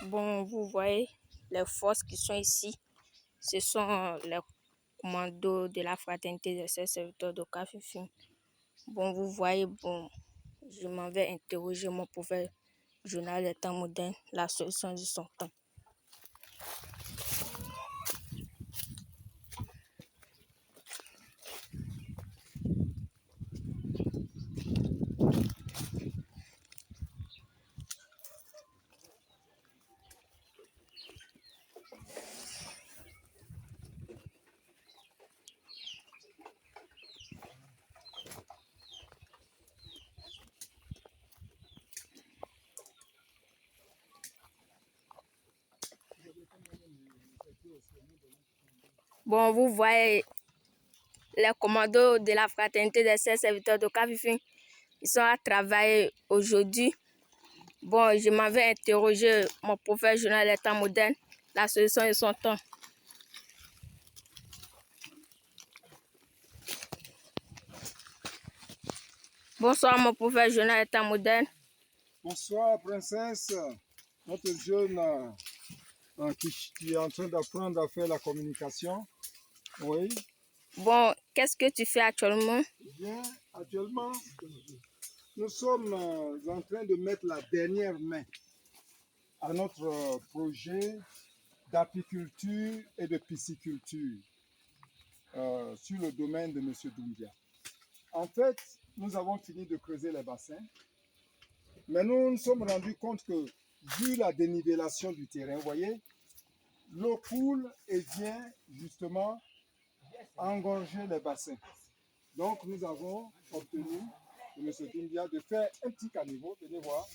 Bon, vous voyez les forces qui sont ici. Ce sont les commandos de la fraternité des serviteurs de Kafifing. Bon, vous voyez, bon, je m'en vais interroger mon prophète journal des temps modernes, la solution de son temps. Bon, vous voyez les commandos de la fraternité des serviteurs de Kafifing. Ils sont à travailler aujourd'hui. Bon, je m'en vais interroger mon prophète journal des temps modernes, la solution de son temps. Bonsoir, mon prophète journal des temps modernes. Bonsoir, princesse. Notre jeune qui est en train d'apprendre à faire la communication. Oui. Bon, qu'est-ce que tu fais actuellement? Bien, actuellement, nous sommes en train de mettre la dernière main à notre projet d'apiculture et de pisciculture sur le domaine de M. Doumbia. En fait, nous avons fini de creuser les bassins, mais nous nous sommes rendus compte que, vu la dénivellation du terrain, vous voyez, l'eau coule et vient justement engorger les bassins. Donc, nous avons obtenu de M. Doumbia de faire un petit caniveau, venez voir,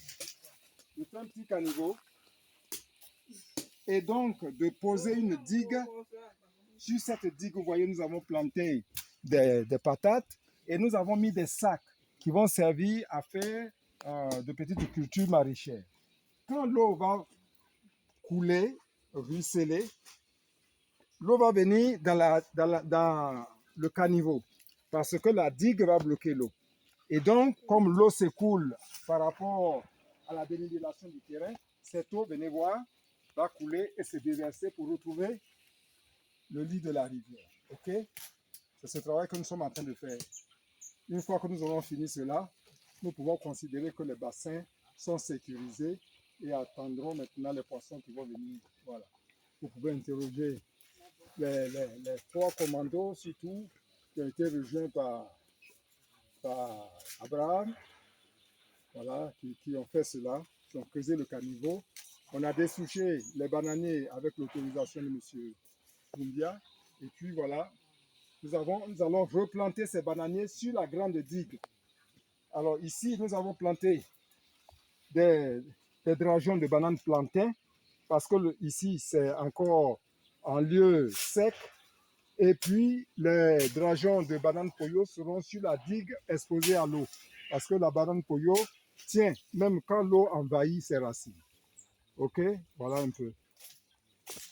de faire un petit caniveau et donc de poser une digue. Sur cette digue, vous voyez, nous avons planté des patates et nous avons mis des sacs qui vont servir à faire de petites cultures maraîchères. Quand l'eau va couler, ruisseler, l'eau va venir dans le caniveau parce que la digue va bloquer l'eau. Et donc, comme l'eau s'écoule par rapport à la dénivellation du terrain, cette eau, venez voir, va couler et se déverser pour retrouver le lit de la rivière. Ok? C'est ce travail que nous sommes en train de faire. Une fois que nous aurons fini cela, nous pouvons considérer que les bassins sont sécurisés et attendrons maintenant les poissons qui vont venir. Voilà. Vous pouvez interroger les trois commandos, surtout, qui ont été rejoints par Abraham, voilà, qui ont fait cela, qui ont creusé le caniveau. On a dessouché les bananiers avec l'autorisation de M. Doumbia. Et puis voilà, nous allons replanter ces bananiers sur la grande digue. Alors ici, nous avons planté des drageons de bananes plantains parce que ici, c'est encore en lieu sec. Et puis, les drageons de banane poyo seront sur la digue exposés à l'eau. Parce que la banane poyo tient même quand l'eau envahit ses racines. Ok? Voilà un peu.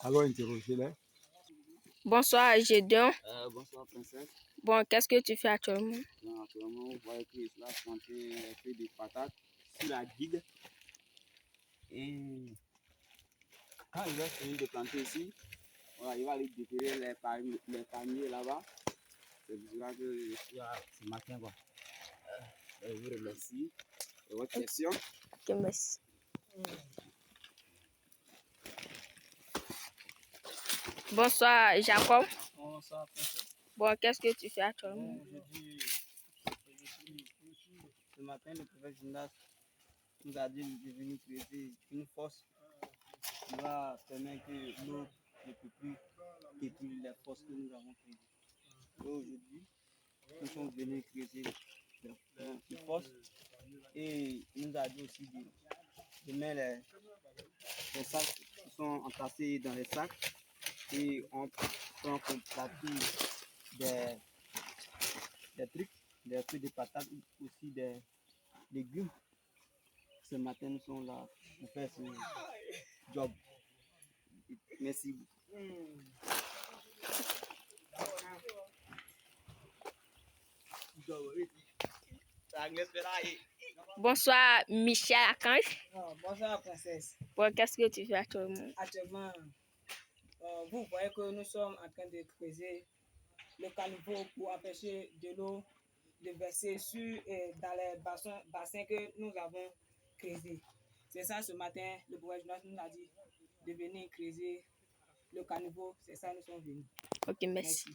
Allons interroger-les. Bonsoir, Gédéon. Bonsoir, princesse. Bon, qu'est-ce que tu fais actuellement? Donc, actuellement, vous voyez que je suis planté un peu de patates sur la digue. Et quand il va finir de planter ici, voilà, il va aller déterrer les palmiers là-bas. C'est pour cela que je suis là ce matin. Quoi. Je vous remercie de votre question. Ok, merci. Bonsoir, Jacob. Bonsoir, princesse. Bon, qu'est-ce que tu fais actuellement? Bon, ce matin, le prophète Gymnase nous a dit de venir créer une force qui va permettre que l'eau ne peut plus détruire les forces que nous avons créées. Aujourd'hui, nous sommes venus créer une force et il nous a dit aussi de mettre les sacs qui sont entassés dans les sacs et on prend comme partie des trucs, des fruits de patates ou aussi des légumes. Ce matin, nous sommes là pour faire ce job. Merci. Bonsoir, Michel Archange. Bonsoir, princesse. Bon, qu'est-ce que tu fais actuellement? Actuellement, vous voyez que nous sommes en train de creuser le caniveau pour empêcher de l'eau de verser dans les bassins que nous avons creusés. C'est ça, ce matin, le gouvernement nous a dit de venir creuser le caniveau. C'est ça, nous sommes venus. Ok, merci.